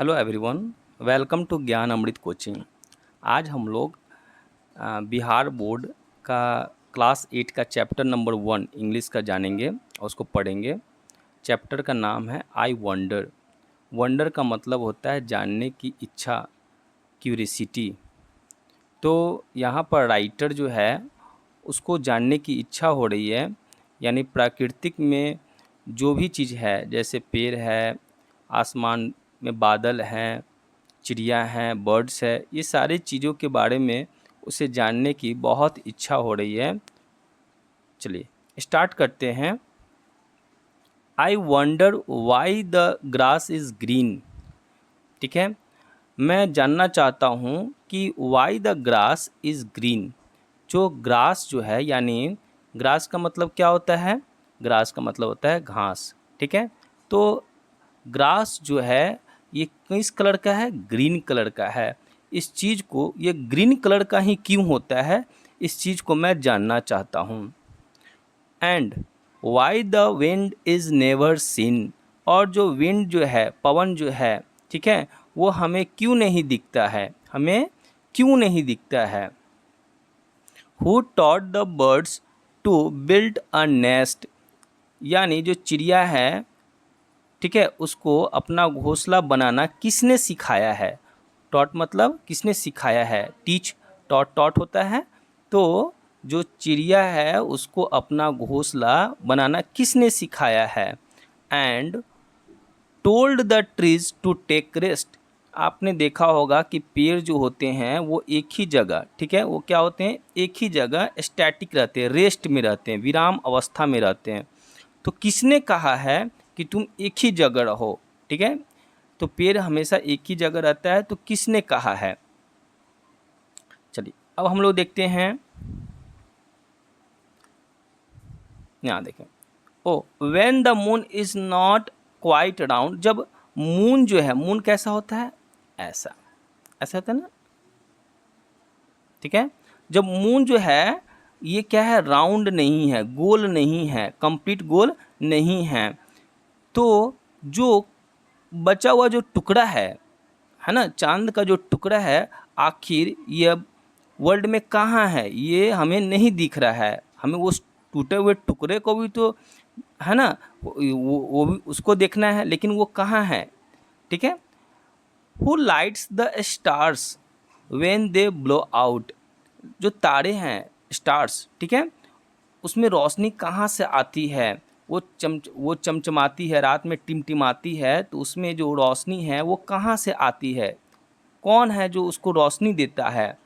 Hello everyone, welcome to ज्ञान अमृत coaching. आज हम लोग बिहार बोर्ड का क्लास 8 का चैप्टर नंबर 1 इंग्लिश का जानेंगे और उसको पढ़ेंगे। चैप्टर का नाम है आई वंडर। वंडर का मतलब होता है जानने की इच्छा, क्यूरिसिटी। तो यहाँ पर राइटर जो है उसको जानने की इच्छा हो रही है, यानी प्राकृतिक में जो भी चीज़ है, जैसे पेड़ है, आसमान में बादल हैं, चिड़िया हैं, बर्ड्स है, ये सारी चीज़ों के बारे में उसे जानने की बहुत इच्छा हो रही है। चलिए स्टार्ट करते हैं। I wonder why the grass is green. ठीक है, मैं जानना चाहता हूँ कि why the grass is green. जो ग्रास जो है, यानी ग्रास का मतलब क्या होता है? ग्रास का मतलब होता है घास। ठीक है, तो ग्रास जो है ये किस कलर का है? ग्रीन कलर का है। इस चीज़ को, ये ग्रीन कलर का ही क्यों होता है, इस चीज़ को मैं जानना चाहता हूँ। And why the wind is never seen. और जो विंड जो है, पवन जो है, ठीक है, वो हमें क्यों नहीं दिखता है? हमें क्यों नहीं दिखता है? Who taught the birds to build a nest. यानी जो चिड़िया है, ठीक है, उसको अपना घोंसला बनाना किसने सिखाया है? टॉट मतलब किसने सिखाया है? टीच, टॉट टॉट होता है। तो जो चिड़िया है उसको अपना घोंसला बनाना किसने सिखाया है? And told the trees to take rest. आपने देखा होगा कि पेड़ जो होते हैं वो एक ही जगह, ठीक है, वो क्या होते हैं? एक ही जगह स्टैटिक रहते हैं, रेस्ट में रहते हैं, विराम अवस्था में रहते हैं। तो किसने कहा है कि तुम एक ही जगह रहो? ठीक है, तो पेड़ हमेशा एक ही जगह रहता है, तो किसने कहा है? चलिए अब हम लोग देखते हैं, यहाँ देखें। Oh when the moon is not quite round. जब मून जो है, मून कैसा होता है? ऐसा, ऐसा होता है ना, ठीक है। जब मून जो है ये क्या है? राउंड नहीं है, गोल नहीं है, कंप्लीट गोल नहीं है। तो जो बचा हुआ जो टुकड़ा है ना, चांद का जो टुकड़ा है, आखिर ये वर्ल्ड में कहाँ है? ये हमें नहीं दिख रहा है। हमें उस टूटे हुए टुकड़े को भी तो, है ना, वो भी उसको देखना है, लेकिन वो कहाँ है? ठीक है। Who lights the stars when they blow out. जो तारे हैं, स्टार्स, ठीक है, उसमें रोशनी कहाँ से आती है? वो चमचमाती है, रात में टिमटिमाती है, तो उसमें जो रोशनी है वो कहाँ से आती है? कौन है जो उसको रोशनी देता है?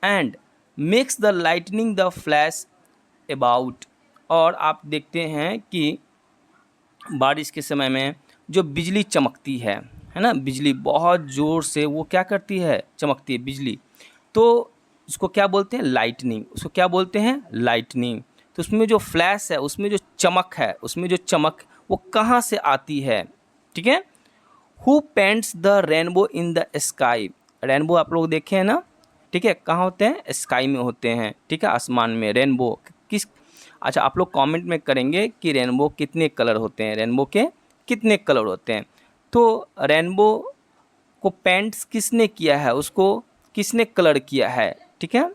And makes the lightning the flash about. और आप देखते हैं कि बारिश के समय में जो बिजली चमकती है ना, बिजली बहुत ज़ोर से वो क्या करती है? चमकती है बिजली। तो उसको क्या बोलते हैं? लाइटनिंग। उसको क्या बोलते हैं? लाइटनिंग। तो उसमें जो फ्लैश है, उसमें जो चमक है, उसमें जो चमक वो कहाँ से आती है? ठीक है। Who paints the rainbow in the sky. Rainbow आप लोग देखे हैं ना, ठीक है, कहाँ होते हैं? स्काई में होते हैं, ठीक है, आसमान में। रेनबो किस, अच्छा आप लोग कमेंट में करेंगे कि रेनबो कितने कलर होते हैं, रेनबो के कितने कलर होते हैं। तो रेनबो को पेंट्स किसने किया है? उसको किसने कलर किया है? ठीक है।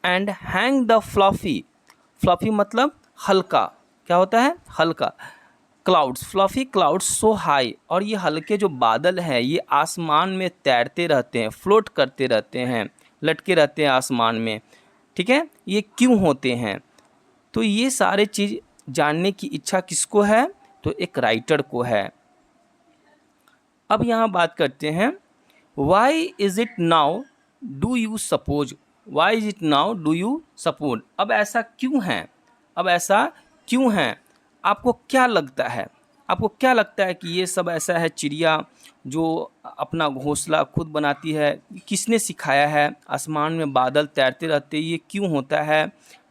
And hang the fluffy. Fluffy मतलब हल्का, क्या होता है? हल्का। क्लाउड्स, फ्लफी क्लाउड्स सो हाई। और ये हल्के जो बादल हैं ये आसमान में तैरते रहते हैं, फ्लोट करते रहते हैं, लटके रहते हैं आसमान में। ठीक है, ये क्यों होते हैं? तो ये सारे चीज़ जानने की इच्छा किसको है? तो एक राइटर को है। अब यहाँ बात करते हैं, why is it now do you suppose. Why is it now do you suppose. अब ऐसा क्यों है? अब ऐसा क्यों है? आपको क्या लगता है? आपको क्या लगता है कि ये सब ऐसा है? चिड़िया जो अपना घोंसला खुद बनाती है, किसने सिखाया है? आसमान में बादल तैरते रहते, ये क्यों होता है?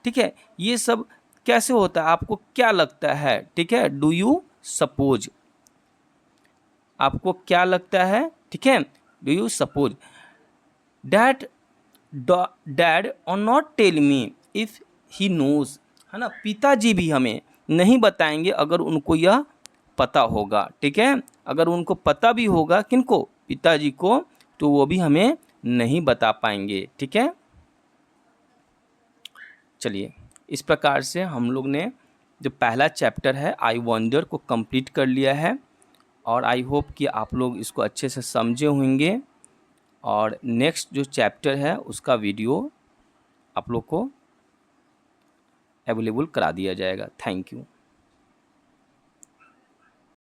ठीक है, ये सब कैसे होता है? आपको क्या लगता है? ठीक है, डू यू सपोज। आपको क्या लगता है? ठीक है, do you suppose. Dad dad और not tell me if he knows. है ना, पिताजी भी हमें नहीं बताएंगे अगर उनको यह पता होगा। ठीक है, अगर उनको पता भी होगा, किनको, पिताजी को, तो वो भी हमें नहीं बता पाएंगे। ठीक है, चलिए इस प्रकार से हम लोग ने जो पहला चैप्टर है आई वंडर को कंप्लीट कर लिया है, और आई होप कि आप लोग इसको अच्छे से समझे होंगे, और नेक्स्ट जो चैप्टर है उसका वीडियो आप लोग को अवेलेबल करा दिया जाएगा। Thank you.